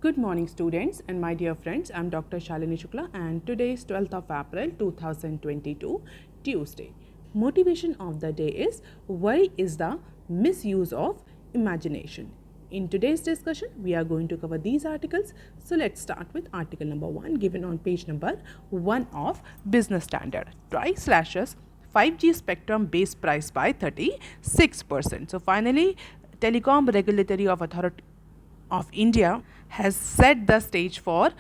Good morning, students and my dear friends. I'm Dr. Shalini Shukla, and today is 12th of April 2022, Tuesday. Motivation of the day is why is the misuse of imagination. In today's discussion, we are going to cover these articles. So let's start with article number 1 given on page number 1 of Business Standard. TRAI slashes 5G spectrum base price by 36%. So finally, Telecom Regulatory Authority of India has set the stage for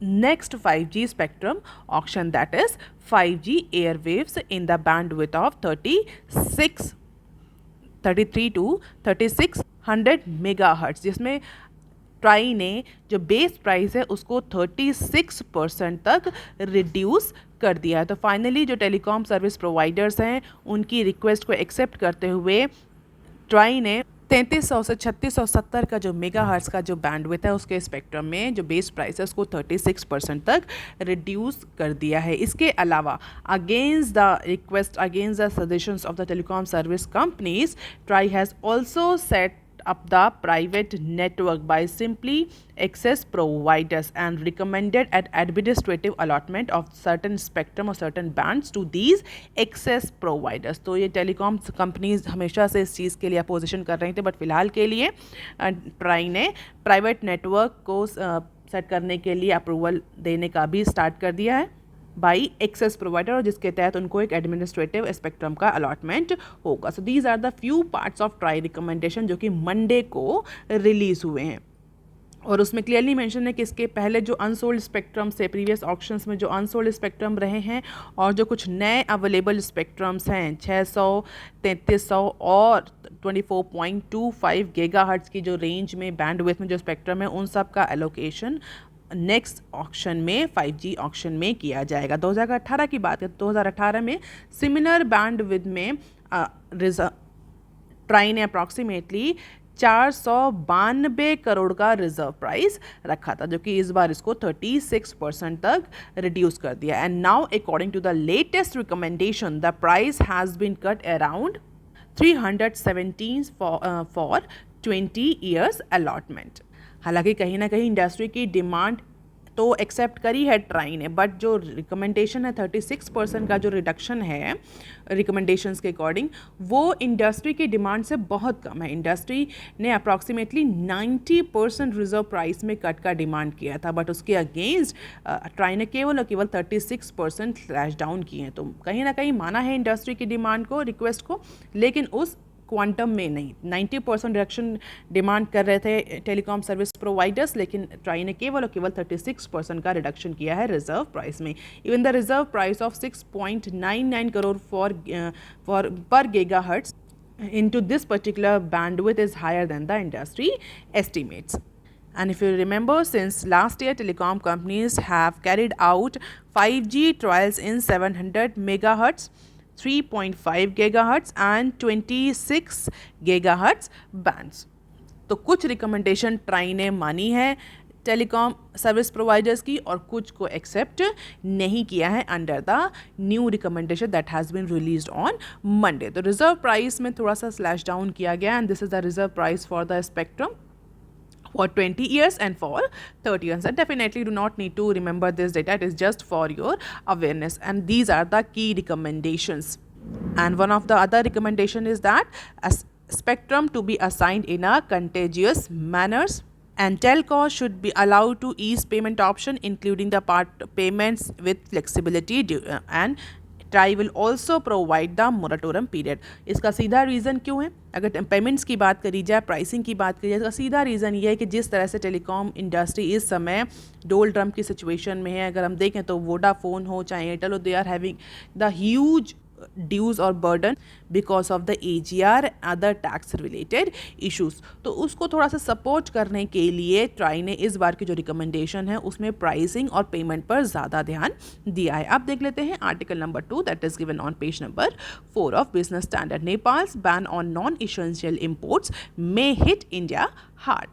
next 5G spectrum auction, that is 5G airwaves in the bandwidth of 33 to 3600 megahertz, जिसमें try ने जो base price है उसको 36% तक reduce कर दिया है। तो फाइनली जो टेलीकॉम सर्विस प्रोवाइडर्स हैं उनकी रिक्वेस्ट को एक्सेप्ट करते हुए ट्राई ने 3300 से 3670 का जो मेगाहर्ट्ज का जो बैंडविड्थ है उसके स्पेक्ट्रम में जो बेस प्राइस है उसको 36% तक रिड्यूस कर दिया है। इसके अलावा against the request, against the suggestions of the telecom service companies, try has also set up the private network by simply access providers and recommended an administrative allotment of certain spectrum or certain bands to these access providers। तो ये telecom companies हमेशा से इस चीज़ के लिए opposition कर रही थी, बट फिलहाल के लिए ट्राई ने प्राइवेट नेटवर्क को सेट करने के लिए अप्रूवल देने का भी स्टार्ट कर दिया है बाई एक्सेस प्रोवाइडर, और जिसके तहत उनको एक एडमिनिस्ट्रेटिव स्पेक्ट्रम का अलॉटमेंट होगा। So these are the few parts of TRAI recommendation जो कि मंडे को रिलीज़ हुए हैं, और उसमें क्लियरली मेंशन है कि इसके पहले जो अनसोल्ड स्पेक्ट्रम से प्रीवियस ऑक्शंस में जो अनसोल्ड स्पेक्ट्रम रहे हैं और जो कुछ नए अवेलेबल स्पेक्ट्रम्स हैं 600, 3300 और 24.25 गीगाहर्ट्ज़ की जो रेंज में बैंडविड्थ में जो स्पेक्ट्रम है उन सब का एलोकेशन नेक्स्ट ऑक्शन में 5G ऑक्शन में किया जाएगा। 2018 की बात है, 2018 में सिमिलर बैंडविड्थ में ट्राई ने अप्रॉक्सीमेटली 492 करोड़ का रिजर्व प्राइस रखा था, जो कि इस बार इसको 36% तक रिड्यूस कर दिया। And now according to the latest recommendation the price has been cut around 317 for 20 years allotment. हालांकि कहीं ना कहीं इंडस्ट्री की डिमांड तो एक्सेप्ट करी है ट्राई ने, बट जो रिकमेंडेशन है 36% का जो रिडक्शन है रिकमेंडेशंस के अकॉर्डिंग, वो इंडस्ट्री की डिमांड से बहुत कम है। इंडस्ट्री ने अप्रॉक्सीमेटली 90% रिजर्व प्राइस में कट का डिमांड किया था, बट उसके अगेंस्ट ट्राई ने केवल और केवल 36% स्लैश डाउन किए हैं। तो कहीं ना कहीं माना है इंडस्ट्री की डिमांड को, रिक्वेस्ट को, लेकिन उस क्वांटम में नहीं। 90% रिडक्शन डिमांड कर रहे थे टेलीकॉम सर्विस प्रोवाइडर्स, लेकिन ट्राई ने केवल और केवल 36% का रिडक्शन किया है रिजर्व प्राइस में। Even the reserve price of 6.99 crore for पर gigahertz into this particular bandwidth is higher than the industry estimates. And if you remember, since last year telecom companies have carried out 5G trials in 700 megahertz, 3.5 gigahertz and 26 gigahertz bands। तो कुछ recommendation try ने मानी है telecom service providers की और कुछ को accept नहीं किया है under the new recommendation that has been released on Monday. तो रिजर्व प्राइस में थोड़ा सा स्लैश डाउन किया गया, and this is the reserve price for the spectrum for 20 years and for 30 years. And definitely do not need to remember this data, it is just for your awareness, and these are the key recommendations. And one of the other recommendation is that a spectrum to be assigned in a contiguous manners, and telco should be allowed to ease payment option including the part payments with flexibility and try will also provide the moratorium period. इसका सीधा reason क्यों है? अगर payments की बात करी जाए, pricing की बात करी जाए, तो सीधा रीज़न ये है कि जिस तरह से टेलीकॉम इंडस्ट्री इस समय डोल ड्रम की सिचुएशन में है, अगर हम देखें तो वोडाफोन हो चाहे एयरटेल हो, they are having the huge dues और burden because of the AGR other tax related issues. तो उसको थोड़ा सा सपोर्ट करने के लिए ट्राई ने इस बार की जो रिकमेंडेशन है उसमें प्राइसिंग और पेमेंट पर ज़्यादा ध्यान दिया है। अब देख लेते हैं article number 2 that is given on page number 4 of business standard. Nepal's ban on non essential imports may hit India hard.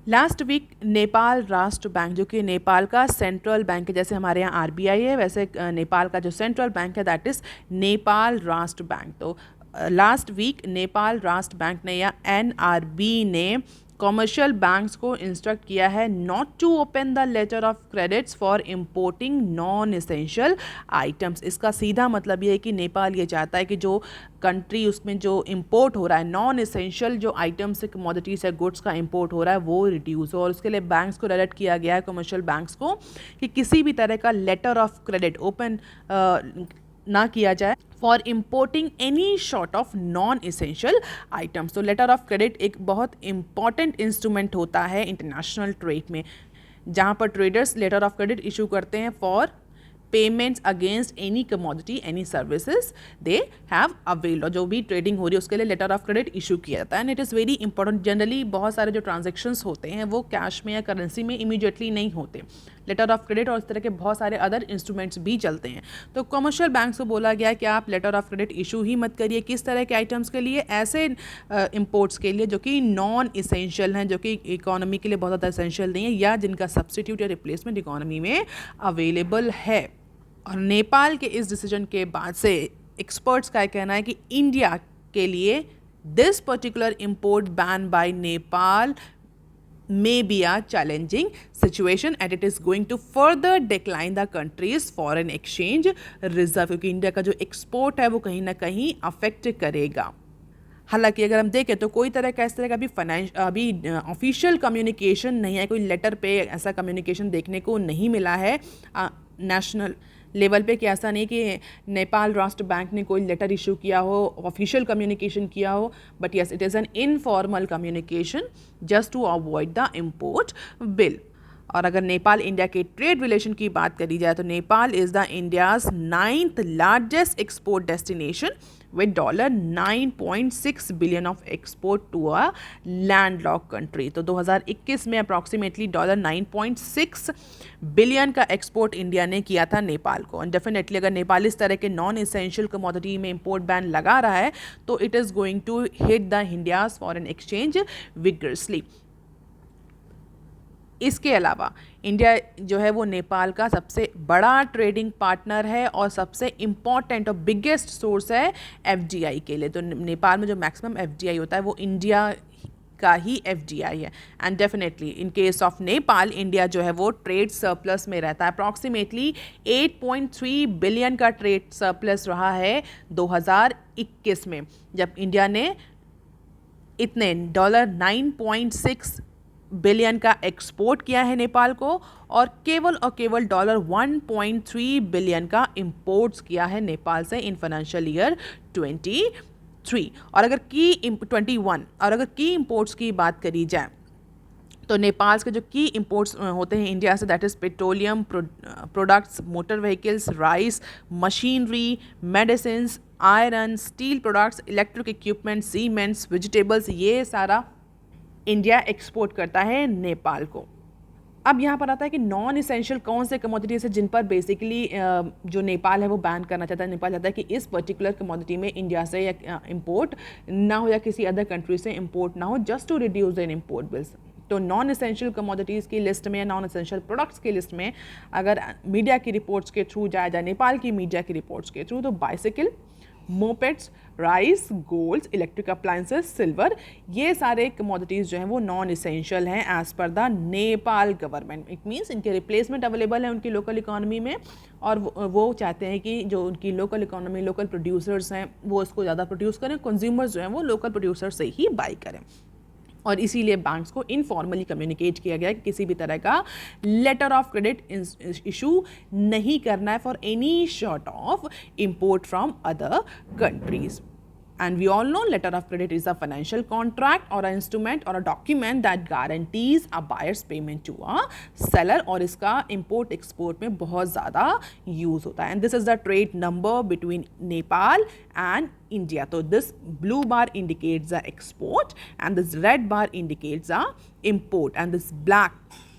Last week Nepal Rastra Bank, जो कि नेपाल का सेंट्रल बैंक है, जैसे हमारे यहाँ RBI है वैसे नेपाल का जो सेंट्रल बैंक है that is Nepal Rastra bank. तो last week Nepal Rastra bank ने या NRB ने कमर्शियल बैंक्स को इंस्ट्रक्ट किया है not to open the letter of credits for importing non essential items. इसका सीधा मतलब ये है कि नेपाल ये चाहता है कि जो कंट्री उसमें जो इम्पोर्ट हो रहा है नॉन एसेंशियल जो आइटम्स है, कमोडिटीज़ है, गुड्स का इम्पोर्ट हो रहा है वो रिड्यूस हो, और उसके लिए बैंक्स को डायरेक्ट किया गया है, कमर्शियल बैंक्स को, कि किसी भी तरह का लेटर ऑफ क्रेडिट ओपन ना किया जाए for importing any short of non essential items. तो लेटर ऑफ क्रेडिट एक बहुत इंपॉर्टेंट इंस्ट्रूमेंट होता है इंटरनेशनल ट्रेड में, जहाँ पर traders letter of credit issue करते हैं for payments against any commodity any services they have availed, और जो भी ट्रेडिंग हो रही है उसके लिए लेटर ऑफ क्रेडिट इशू किया जाता है। And it is very important. Generally बहुत सारे जो ट्रांजेक्शन्स होते हैं वो कैश में या करेंसी में इमीडिएटली नहीं होते, लेटर ऑफ क्रेडिट और इस तरह के बहुत सारे अदर इंस्ट्रूमेंट्स भी चलते हैं। तो कमर्शियल बैंक्स को बोला गया कि आप लेटर ऑफ क्रेडिट इशू ही मत करिए। किस तरह के आइटम्स के लिए? ऐसे इंपोर्ट्स के लिए जो कि नॉन इसेंशियल हैं, जो कि इकोनॉमी के लिए बहुत ज़्यादा इसेंशियल नहीं है, या जिनका सब्सटीट्यूट या रिप्लेसमेंट इकोनॉमी में अवेलेबल है। और नेपाल के इस डिसीजन के बाद से एक्सपर्ट्स का कहना है कि इंडिया के लिए this particular import ban by Nepal may be a challenging situation and it is going to further decline the country's foreign exchange reserve, क्योंकि इंडिया का जो एक्सपोर्ट है वो कहीं ना कहीं अफेक्ट करेगा। हालांकि अगर हम देखें तो कोई तरह का इस तरह का अभी ऑफिशियल कम्युनिकेशन नहीं है, कोई लेटर पे ऐसा कम्युनिकेशन देखने को नहीं मिला है नेशनल लेवल पे, कि ऐसा नहीं कि नेपाल राष्ट्र बैंक ने कोई लेटर इशू किया हो, ऑफिशियल कम्युनिकेशन किया हो, but yes it is an informal communication just to avoid the import bill. और अगर नेपाल इंडिया के ट्रेड रिलेशन की बात करी जाए तो Nepal is the India's 9th largest export destination with $9.6 billion of export to a landlocked country। तो 2021 में अप्रॉक्सीमेटली $9.6 बिलियन का एक्सपोर्ट इंडिया ने किया था नेपाल को। एंड डेफिनेटली अगर नेपाल इस तरह के नॉन इसेंशियल कमोडिटी में इंपोर्ट बैन लगा रहा है तो it is going to hit the India's foreign exchange vigorously. इसके अलावा इंडिया जो है वो नेपाल का सबसे बड़ा ट्रेडिंग पार्टनर है और सबसे इम्पॉर्टेंट और बिगेस्ट सोर्स है एफडीआई के लिए। तो नेपाल में जो मैक्सिमम एफडीआई होता है वो इंडिया का ही एफडीआई है। And definitely in case of Nepal India जो है वो ट्रेड सरप्लस में रहता है। अप्रॉक्सीमेटली 8.3 बिलियन का ट्रेड सरप्लस रहा है 2021 में, जब इंडिया ने इतने $9.6 बिलियन का एक्सपोर्ट किया है नेपाल को और केवल $1.3 बिलियन का इंपोर्ट्स किया है नेपाल से इन फाइनेंशियल ईयर 21। और अगर की इंपोर्ट्स की बात करी जाए तो नेपाल के जो की इंपोर्ट्स होते हैं इंडिया से, that is petroleum products, motor vehicles, rice, machinery, medicines, iron, steel products, electric equipment, cements, vegetables, ये सारा इंडिया एक्सपोर्ट करता है नेपाल को। अब यहाँ पर आता है कि नॉन इसेंशियल कौन से कमोडिटीज है जिन पर बेसिकली जो नेपाल है वो बैन करना चाहता है। नेपाल चाहता है कि इस पर्टिकुलर कमोडिटी में इंडिया से या इंपोर्ट ना हो या किसी अदर कंट्री से इंपोर्ट ना हो, just to reduce in import bills. तो नॉन एसेंशियल कमोडिटीज़ की लिस्ट में या नॉन एसेंशियल प्रोडक्ट्स की लिस्ट में अगर मीडिया की रिपोर्ट्स के थ्रू जाया जाए, नेपाल की मीडिया की रिपोर्ट्स के थ्रू, तो bicycle, mopeds, rice, gold, electric appliances, silver, ये सारे कमोडिटीज़ जो हैं वो नॉन इसेंशियल हैं as per the Nepal government. It means इनके रिप्लेसमेंट अवेलेबल है उनकी लोकल इकोनॉमी में और वो चाहते हैं कि जो उनकी लोकल इकोनॉमी, लोकल प्रोड्यूसर्स हैं वो इसको ज़्यादा प्रोड्यूस करें, कंज्यूमर्स जो हैं वो लोकल प्रोड्यूसर से ही बाई करें। और इसीलिए बैंक्स को इनफॉर्मली कम्युनिकेट किया गया कि किसी भी तरह का लेटर ऑफ क्रेडिट इशू नहीं करना है for any short of import from other countries. And we all know letter of credit is a financial contract or an instrument or a document that guarantees a buyer's payment to a seller, और इसका import export में बहुत ज़्यादा use होता है। And this is the trade number between Nepal and India. So this blue bar indicates the export and this red bar indicates the import and this black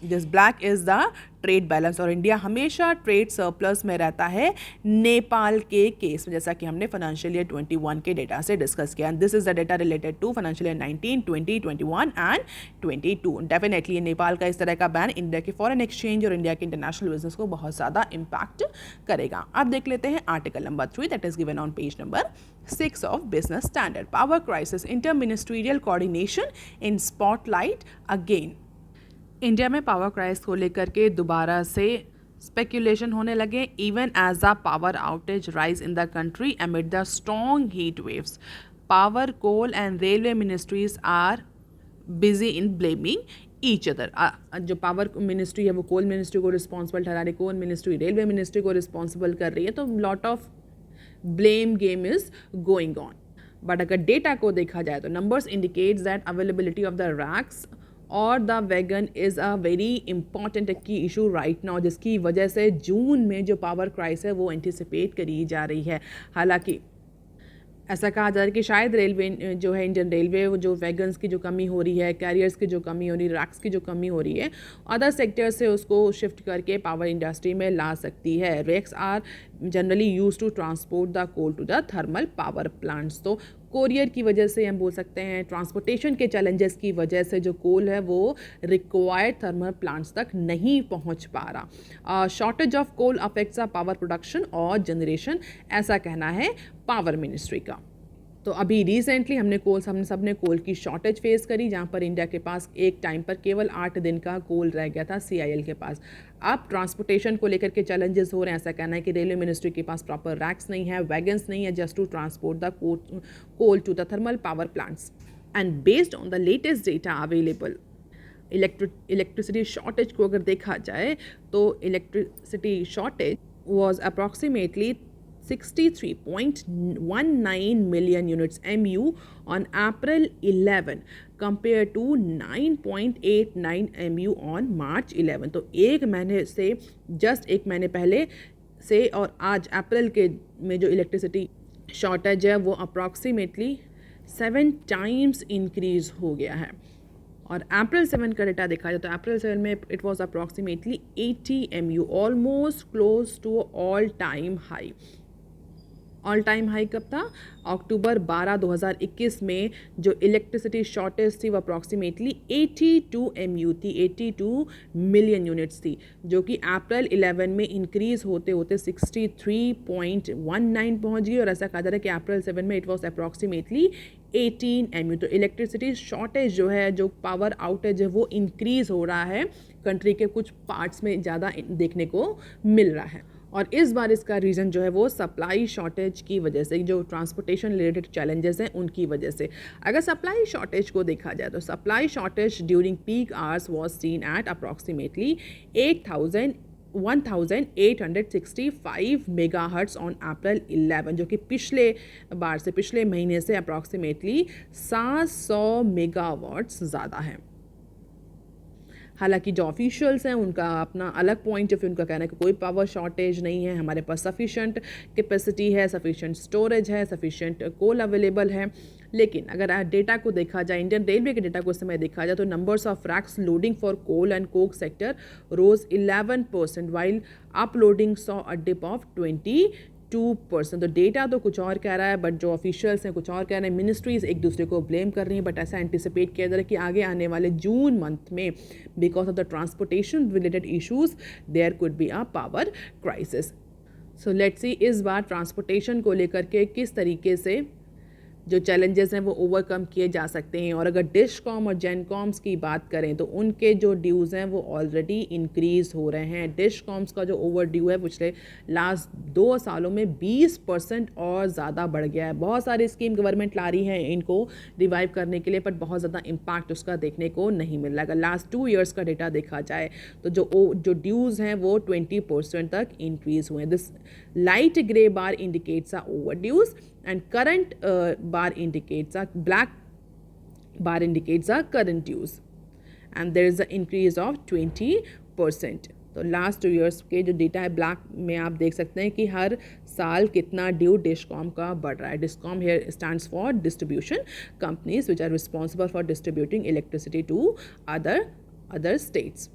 this black is the trade balance, और India हमेशा trade surplus में रहता है नेपाल के case में, जैसा कि हमने फाइनेंशियल ईयर 21 के डेटा से डिस्कस किया। This is the data related to financial year 19, 20, 21 and 22। Definitely ये नेपाल का इस तरह का बैन इंडिया के फॉरेन एक्सचेंज और इंडिया के इंटरनेशनल बिजनेस को बहुत ज़्यादा इम्पैक्ट करेगा। अब देख लेते हैं article number 3 that is given on page number 6 of Business Standard. Power crisis, interministerial coordination in spotlight again. India में पावर क्राइसिस को लेकर के दोबारा से स्पेकुलेशन होने लगे, even as the power outage rise in the country amid the strong heat waves. Power, coal and railway ministries are busy in blaming each other. जो power ministry है वो कोल मिनिस्ट्री को रिस्पॉन्सिबल ठहरा रही, coal ministry railway ministry को responsible कर रही है, तो lot of blame game is going on. But अगर डेटा को देखा जाए तो numbers indicates that availability of the rakes और the wagon is a very important key issue right now, जिसकी वजह से जून में जो पावर क्राइसिस है वो एंटिसिपेट करी जा रही है। हालांकि ऐसा कहा जा रहा है कि शायद रेलवे जो है, इंडियन रेलवे, वो जो वैगन्स की जो कमी हो रही है, कैरियर्स की जो कमी हो रही है, रैक्स की जो कमी हो रही है, अदर सेक्टर से उसको शिफ्ट करके पावर इंडस्ट्री में ला सकती है। Rakes are generally use to transport the coal to the thermal power plants. तो कोरियर की वजह से हम बोल सकते हैं, ट्रांसपोर्टेशन के चैलेंजेस की वजह से जो कोल है वो रिक्वायर्ड थर्मल प्लांट्स तक नहीं पहुंच पा रहा। Shortage of coal affects power production और जनरेशन, ऐसा कहना है पावर मिनिस्ट्री का। तो अभी रिसेंटली हमने सब ने कोल की शॉर्टेज फेस करी, जहाँ पर इंडिया के पास एक टाइम पर केवल 8 दिन का कोल रह गया था CIL के पास। अब ट्रांसपोर्टेशन को लेकर के चैलेंजेस हो रहे हैं। ऐसा कहना है कि रेलवे मिनिस्ट्री के पास प्रॉपर रैक्स नहीं है, वैगन्स नहीं है just to transport the coal to the thermal power plants. And based on the latest data available, electricity shortage को अगर देखा जाए तो electricity shortage was approximately 63.19 million units MU on April 11 compared to 9.89 MU on March 11। तो एक महीने से, just एक महीने पहले से और आज अप्रैल के में जो इलेक्ट्रिसिटी शॉर्टेज है वो अप्रॉक्सीमेटली 7 times इंक्रीज हो गया है। और अप्रैल 7 का डेटा देखा जाए तो अप्रैल 7 में it was approximately 80 MU, almost close to all time high. All time high कब था? अक्टूबर 12, 2021 में जो इलेक्ट्रिसिटी शॉर्टेज थी वो अप्रॉक्सीमेटली 82 MU थी, 82 मिलियन यूनिट्स थी, जो कि अप्रैल 11 में इंक्रीज होते होते 63.19 पहुंच गई। और ऐसा कहा जा रहा है कि अप्रैल 7 में इट वॉज अप्रॉक्सीमेटली 18 MU। तो इलेक्ट्रिसिटी शॉर्टेज जो है, जो पावर आउटेज है, वो इंक्रीज हो रहा है, कंट्री के कुछ पार्ट्स में ज़्यादा देखने को मिल रहा है। और इस बार इसका रीज़न जो है वो सप्लाई शॉर्टेज की वजह से, जो ट्रांसपोर्टेशन रिलेटेड चैलेंजेस हैं उनकी वजह से। अगर सप्लाई शॉर्टेज को देखा जाए तो supply shortage during peak hours was seen at approximately 1865 megahertz on April 11, जो कि पिछले महीने से अप्रॉक्सीमेटली 700 मेगावाट्स ज़्यादा है। हालांकि जो ऑफिशियल्स हैं उनका अपना अलग पॉइंट ऑफ व्यू, उनका कहना है कि कोई पावर शॉर्टेज नहीं है, हमारे पास सफिशेंट कैपेसिटी है, सफिशेंट स्टोरेज है, सफिशेंट कोल अवेलेबल है। लेकिन अगर डेटा को देखा जाए, इंडियन रेलवे के डेटा को इस समय देखा जाए तो numbers of rakes loading for coal and coke sector rose 11% while uploading saw a dip of 22%। तो डेटा तो कुछ और कह रहा है, बट जो ऑफिशियल्स हैं कुछ और कह रहे हैं। मिनिस्ट्रीज एक दूसरे को ब्लेम कर रही हैं, बट ऐसा एंटिसिपेट किया जा रहा है कि आगे आने वाले जून मंथ में because of the transportation related issues there could be a power crisis. So let's see इस बार ट्रांसपोर्टेशन को लेकर के किस तरीके से जो चैलेंजेस हैं वो ओवरकम किए जा सकते हैं। और अगर डिशकॉम और जेनकॉम्स की बात करें तो उनके जो ड्यूज़ हैं वो ऑलरेडी इंक्रीज़ हो रहे हैं। डिशकॉम्स का जो ओवर ड्यू है पिछले लास्ट 2 सालों में 20% और ज़्यादा बढ़ गया है। बहुत सारी स्कीम गवर्नमेंट ला रही है इनको रिवाइव करने के लिए, बट बहुत ज़्यादा इम्पैक्ट उसका देखने को नहीं मिल रहा। अगर लास्ट 2 ईयर्स का डेटा देखा जाए तो जो ड्यूज़ हैं वो 20% तक इंक्रीज़ हुए हैं। This light grey bar indicates are overdues and current bar indicates a black bar indicates a current dues, and there is an increase of 20%। तो लास्ट 2 ईयर्स के जो डेटा है ब्लैक में आप देख सकते हैं कि हर साल कितना ड्यू डिस्कॉम का बढ़ रहा है। Discom here stands for distribution companies which are responsible for distributing electricity to other states.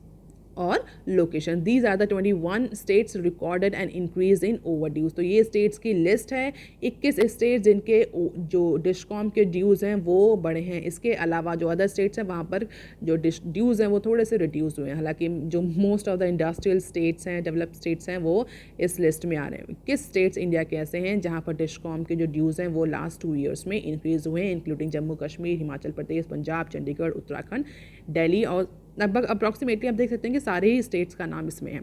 और location. These are the 21 states recorded and increase in overdues. तो ये स्टेट्स की लिस्ट है, 21 स्टेट्स जिनके जो डिस्कॉम के ड्यूज़ हैं वो बढ़े हैं। इसके अलावा जो अदर स्टेट्स हैं वहाँ पर जो ड्यूज़ हैं वो थोड़े से रिड्यूस हुए हैं। हालांकि जो most of the industrial states हैं, डेवलप्ड स्टेट्स हैं, वो इस लिस्ट में आ रहे हैं। किस स्टेट्स इंडिया के ऐसे हैं जहाँ पर डिस्कॉम के जो ड्यूज़ हैं वो लास्ट 2 ईयर्स में इंक्रीज हुए हैं, इंक्लूडिंग जम्मू कश्मीर, हिमाचल प्रदेश, पंजाब, चंडीगढ़, उत्तराखंड, दिल्ली, और लगभग अप्रॉक्सीमेटली आप देख सकते हैं कि सारे ही स्टेट्स का नाम इसमें है।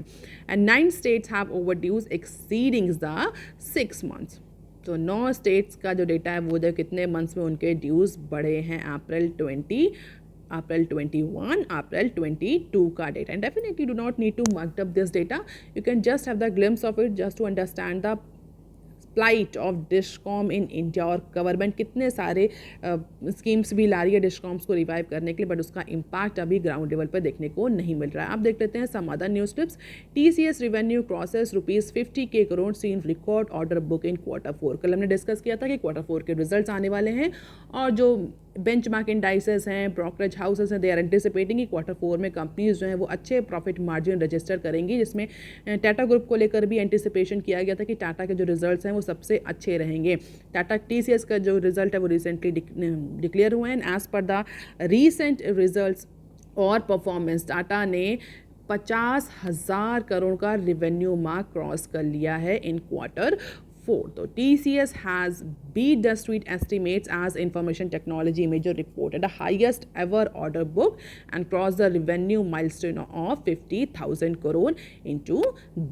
And 9 states have overdues exceeding the 6 months. तो 9 स्टेट्स का जो डेटा है वो जो कितने मंथ्स में उनके ड्यूज़ बढ़े हैं, अप्रैल 21, अप्रैल 22 का डेटा। And definitely do not need to mark up this data, you can just have the glimpse of it just to understand the flight of discom in India. और गवर्नमेंट कितने सारे स्कीम्स भी ला रही है डिस्कॉम्स को revive करने के लिए, बट उसका इम्पैक्ट अभी ग्राउंड लेवल पर देखने को नहीं मिल रहा है। आप देख लेते हैं some other news clips. TCS revenue crosses ₹50K crore, seen record order book in Q4। कल हमने डिस्कस किया था कि Q4 के रिजल्ट्स आने वाले हैं, और जो बेंचमार्क इंडाइसेस हैं, ब्रोकरेज हाउसेस हैं, दे आर एंटिसिपेटिंग कि Q4 में कंपनीज जो हैं वो अच्छे प्रॉफिट मार्जिन रजिस्टर करेंगी, जिसमें टाटा ग्रुप को लेकर भी एंटिसिपेशन किया गया था कि टाटा के जो रिजल्ट्स हैं वो सबसे अच्छे रहेंगे। टाटा TCS का जो रिजल्ट है वो रिसेंटली डिक्लेयर हुए हैं। As per the recent results और परफॉर्मेंस, टाटा ने 50,000 करोड़ का रेवेन्यू मार्क क्रॉस कर लिया है इन Q4। तो TCS has beat the street estimates as information technology major reported the highest ever order book and crossed the revenue milestone of 50,000 crore into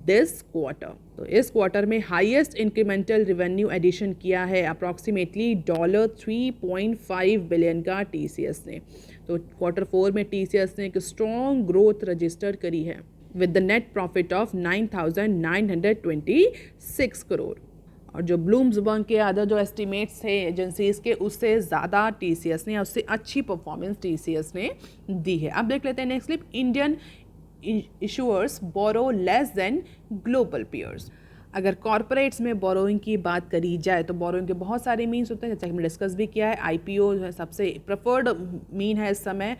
this quarter। तो इस quarter में highest incremental revenue addition किया है approximately $3.5 billion का TCS ने। तो Q4 में TCS ने एक स्ट्रॉन्ग ग्रोथ रजिस्टर करी है with the net profit of 9,926 crore. और जो ब्लूम्सबर्ग के अदर जो एस्टिमेट्स थे एजेंसीज के, उससे ज़्यादा TCS ने, उससे अच्छी परफॉर्मेंस TCS ने दी है। अब देख लेते हैं नेक्स्ट क्लिप। इंडियन इशूअर्स बोरो लेस देन ग्लोबल पीयर्स। अगर कॉरपोरेट्स में बोरोइंग की बात करी जाए तो बोरोइंग के बहुत सारे मीन्स होते हैं, जैसे हमने डिस्कस भी किया है। IPO जो है सबसे प्रेफर्ड मीन है इस समय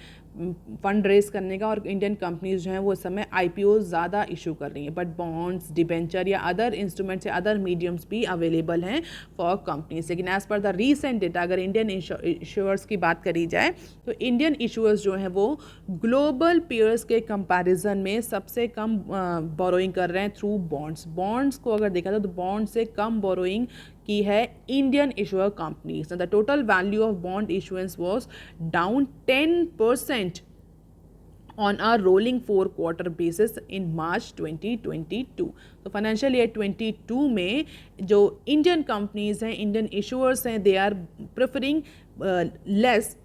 फंड रेज करने का, और इंडियन कंपनीज जो हैं वो इस समय IPO ज़्यादा इशू कर रही हैं, बट बॉन्ड्स, डिबेंचर या अदर इंस्ट्रूमेंट्स या अदर मीडियम्स भी अवेलेबल हैं फॉर कंपनीज। लेकिन as per the recent data, अगर इंडियन इशूअर्स की बात करी जाए तो इंडियन इशूअर्स जो हैं वो ग्लोबल पीयर्स के कंपैरिजन में सबसे कम बोरोइंग कर रहे हैं थ्रू बॉन्ड्स। बॉन्ड्स को अगर देखा जाए तो बॉन्ड से कम बोरोइंग की है Indian issuer companies. The total value of bond issuance was down 10% on a rolling 4-quarter basis in March 2022। तो फाइनेंशियल ईयर 22 में जो इंडियन कंपनीज हैं, इंडियन इशूअर्स हैं, they are preferring less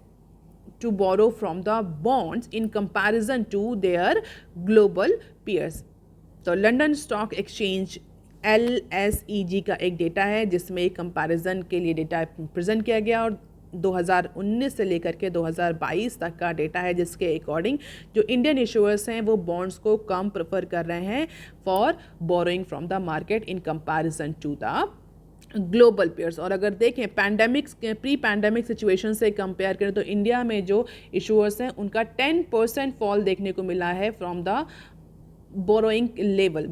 to borrow from the bonds in comparison to their global peers। तो London stock exchange LSEG का एक data है जिसमें एक कंपैरिजन के लिए डेटा प्रेजेंट किया गया, और 2019 से लेकर के 2022 तक का डेटा है, जिसके अकॉर्डिंग जो इंडियन इशूअर्स हैं वो बॉन्ड्स को कम प्रेफर कर रहे हैं for borrowing from the market in comparison to the global peers. और अगर देखें प्री पैंडेमिक सिचुएशन से कंपेयर करें तो इंडिया में जो इशूअर्स हैं उनका 10% फॉल देखने को मिला है फ्रॉम द बोरोइंग लेवल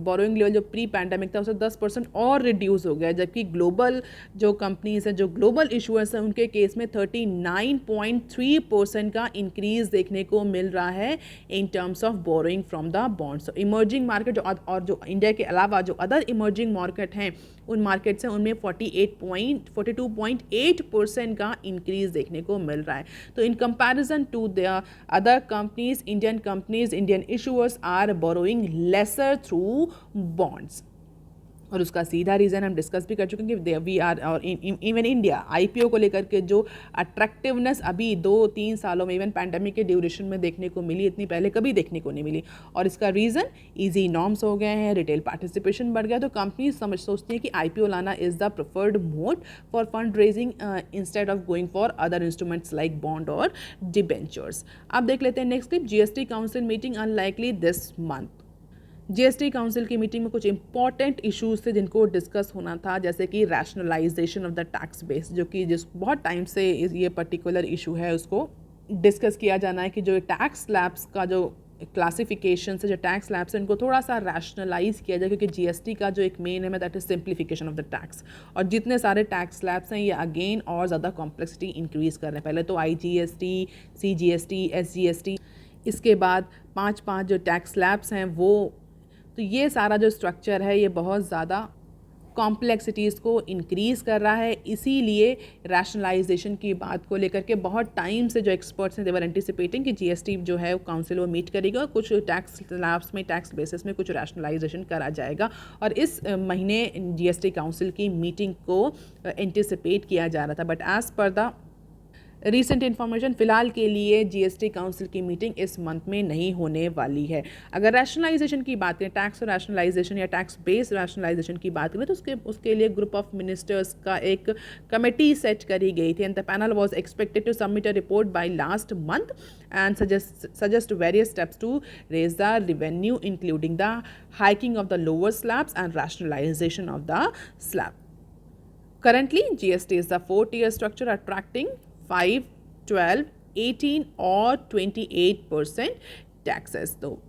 जो प्री पैंडेमिक था उससे 10% और रिड्यूस हो गया, जबकि ग्लोबल जो कंपनीज हैं, जो ग्लोबल इशूअर्स हैं, उनके केस में 39.3% का इंक्रीज देखने को मिल रहा है in terms of borrowing from the bonds. Emerging market और जो इंडिया के अलावा जो अदर इमर्जिंग मार्केट हैं उन मार्केट्स हैं उनमें 42.8% का इंक्रीज देखने को मिल रहा है। तो in comparison to the other companies, Indian issuers are borrowing lesser through bonds। और उसका सीधा रीज़न हम डिस्कस भी कर चुके हैं कि वी आर और इवन इंडिया IPO को लेकर के जो अट्रैक्टिवनेस अभी 2-3 सालों में, इवन पैंडेमिक के ड्यूरेशन में देखने को मिली, इतनी पहले कभी देखने को नहीं मिली। और इसका रीज़न ईजी नॉर्म्स हो गए हैं, रिटेल पार्टिसिपेशन बढ़ गया, तो कंपनी सोचती है कि IPO लाना is the preferred mode for fund raising instead of going for other instruments like bond और डिबेंचर्स। अब देख लेते हैं next clip. GST council meeting unlikely this month. GST council की मीटिंग में कुछ इंपॉर्टेंट इश्यूज थे जिनको डिस्कस होना था, जैसे कि rationalisation of the tax base, जो कि जिस बहुत टाइम से ये पर्टिकुलर इशू है उसको डिस्कस किया जाना है कि जो टैक्स स्लैब्स का जो क्लासिफिकेशन से जो टैक्स स्लैब्स हैं उनको थोड़ा सा रैशनलाइज किया जाए, क्योंकि जीएसटी का जो एक मेन है that is simplification of the tax. और जितने सारे टैक्स स्लैब्स हैं ये अगेन और ज़्यादा कॉम्प्लेक्सिटी इंक्रीज़ कर रहे हैं। पहले तो IGST, CGST, SGST, इसके बाद 5 जो टैक्स स्लैब्स हैं वो, तो ये सारा जो स्ट्रक्चर है ये बहुत ज़्यादा कॉम्प्लेक्सिटीज़ को इंक्रीज़ कर रहा है। इसीलिए रैशनलाइजेशन की बात को लेकर के बहुत टाइम से जो एक्सपर्ट्स हैं दे वर एंटिसिपेटिंग कि जीएसटी जो है काउंसिल वो मीट करेगा, कुछ टैक्स स्लैब्स में टैक्स बेसिस में कुछ रैशनलाइजेशन करा जाएगा। और इस महीने जीएसटी काउंसिल की मीटिंग को एंटिसिपेट किया जा रहा था, but as per the recent information फ़िलहाल के लिए जीएसटी काउंसिल की मीटिंग इस मंथ में नहीं होने वाली है। अगर रैशनलाइजेशन की बात करें, टैक्स रैशनलाइजेशन या टैक्स बेस रैशनलाइजेशन की बात करें, तो उसके लिए ग्रुप ऑफ मिनिस्टर्स का एक कमेटी सेट करी गई थी and the panel was expected to submit a report by last month and suggest various steps to raise the revenue including the hiking of the lower slabs and rationalisation of the slab. Currently, GST is the 4-tier structure attracting 5, 12, 18 और 28% taxes. तो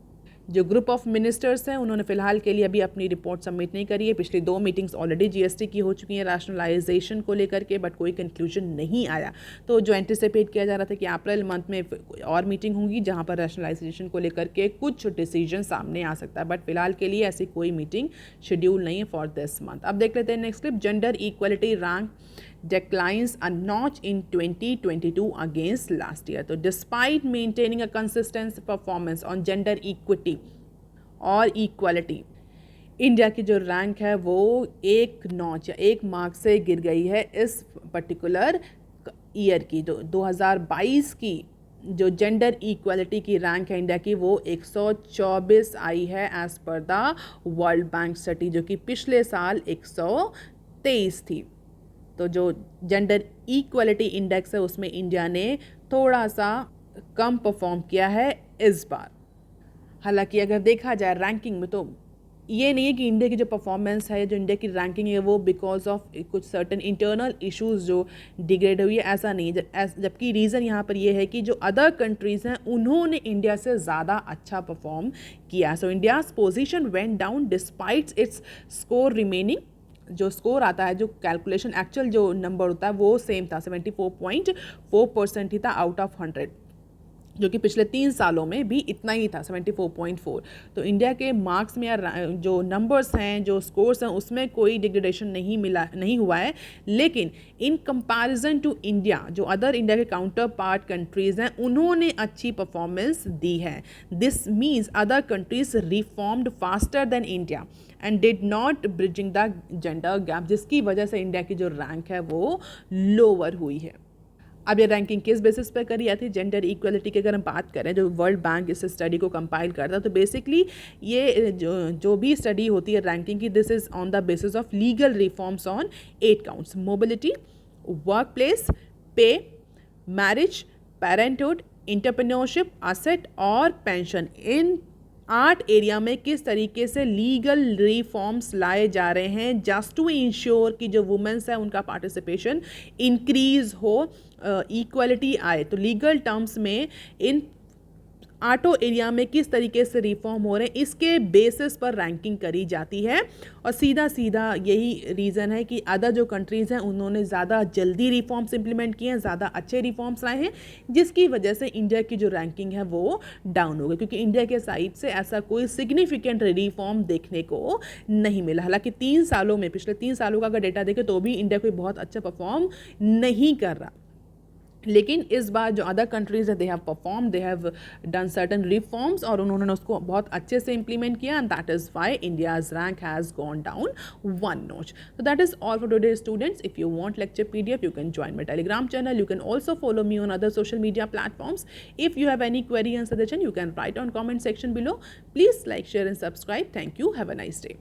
जो group of ministers हैं उन्होंने फ़िलहाल के लिए अभी अपनी रिपोर्ट सबमिट नहीं करी है। पिछली 2 मीटिंग्स ऑलरेडी जीएसटी की हो चुकी हैं रैशनलाइजेशन को लेकर के, बट कोई कंक्लूजन नहीं आया। तो जो एंटिसिपेट किया जा रहा था कि अप्रैल मंथ में और मीटिंग होगी जहां पर रैशनलाइजेशन को लेकर के कुछ डिसीजन सामने आ सकता है, बट फिलहाल के लिए ऐसी कोई मीटिंग शेड्यूल नहीं है फॉर दिस मंथ। अब देख लेते हैं next clip. Gender equality rank declines a notch in 2022 against last year. तो despite maintaining a consistent performance on gender equity और equality, इंडिया की जो रैंक है वो एक नॉच या एक मार्क से गिर गई है इस पर्टिकुलर ईयर की। जो 2022 की जो जेंडर इक्वालिटी की रैंक है इंडिया की वो 124 आई है as per the world bank study, जो कि पिछले साल 123 थी। तो जो जेंडर इक्वलिटी इंडेक्स है उसमें इंडिया ने थोड़ा सा कम परफॉर्म किया है इस बार। हालांकि अगर देखा जाए रैंकिंग में तो ये नहीं है कि इंडिया की जो परफॉर्मेंस है, जो इंडिया की रैंकिंग है वो बिकॉज ऑफ कुछ सर्टन इंटरनल इश्यूज जो डिग्रेड हुई है, ऐसा नहीं है। जबकि रीज़न यहाँ पर ये है कि जो अदर कंट्रीज़ हैं उन्होंने इंडिया से ज़्यादा अच्छा परफॉर्म किया। So India's position went down despite its score remaining. जो स्कोर आता है, जो कैलकुलेशन एक्चुअल जो नंबर होता है वो सेम था, 74.4% ही था आउट ऑफ 100, जो कि पिछले 3 सालों में भी इतना ही था, 74.4। तो इंडिया के मार्क्स में या जो नंबर्स हैं, जो स्कोर्स हैं, उसमें कोई डिग्रेडेशन नहीं हुआ है। लेकिन इन कंपैरिजन टू इंडिया जो अदर इंडिया के काउंटर पार्ट कंट्रीज़ हैं उन्होंने अच्छी परफॉर्मेंस दी है। This means other countries reformed faster than India and did not bridging the gender gap, जिसकी वजह से इंडिया की जो रैंक है वो लोअर हुई है। अब ये रैंकिंग किस बेसिस पर करी जाती है? जेंडर इक्वलिटी की अगर हम बात करें, जो वर्ल्ड बैंक इस स्टडी को कंपाइल करता है, तो बेसिकली ये जो भी स्टडी होती है रैंकिंग की, this is on the basis of legal reforms on 8 counts: mobility, work place, पे, मैरिज, पेरेंटहुड, एंटरप्रेन्योरशिप, असेट और पेंशन। इन 8 एरिया में किस तरीके से लीगल रिफॉर्म्स लाए जा रहे हैं जस्ट टू इंश्योर कि जो वुमेन्स है उनका पार्टिसिपेशन इंक्रीज हो, इक्वलिटी आए। तो लीगल टर्म्स में इन 8 एरिया में किस तरीके से रिफॉर्म हो रहे हैं इसके बेसिस पर रैंकिंग करी जाती है। और सीधा सीधा यही रीज़न है कि अदर जो कंट्रीज़ हैं उन्होंने ज़्यादा जल्दी रिफॉर्म्स इंप्लीमेंट किए हैं, ज़्यादा अच्छे रिफॉर्म्स लाए हैं, जिसकी वजह से इंडिया की जो रैंकिंग है वो डाउन हो गई, क्योंकि इंडिया के साइड से ऐसा कोई सिग्निफिकेंट रिफॉर्म देखने को नहीं मिला। हालांकि 3 सालों में, पिछले 3 सालों का अगर डेटा देखें तो भी इंडिया कोई बहुत अच्छा परफॉर्म नहीं कर रहा। लेकिन इस बार जो अदर कंट्रीज है they have perform, they have done certain reforms और उन्होंने उसको बहुत अच्छे से इंप्लीमेंट किया, and that is why India's rank has gone down 1 notch. So that is all for today, students. If you want lecture PDF, you can join my Telegram channel. You can also follow me on other social media platforms. If you have any query and suggestion, you can write on comment section below. Please like, share and subscribe. Thank you. Have a nice day.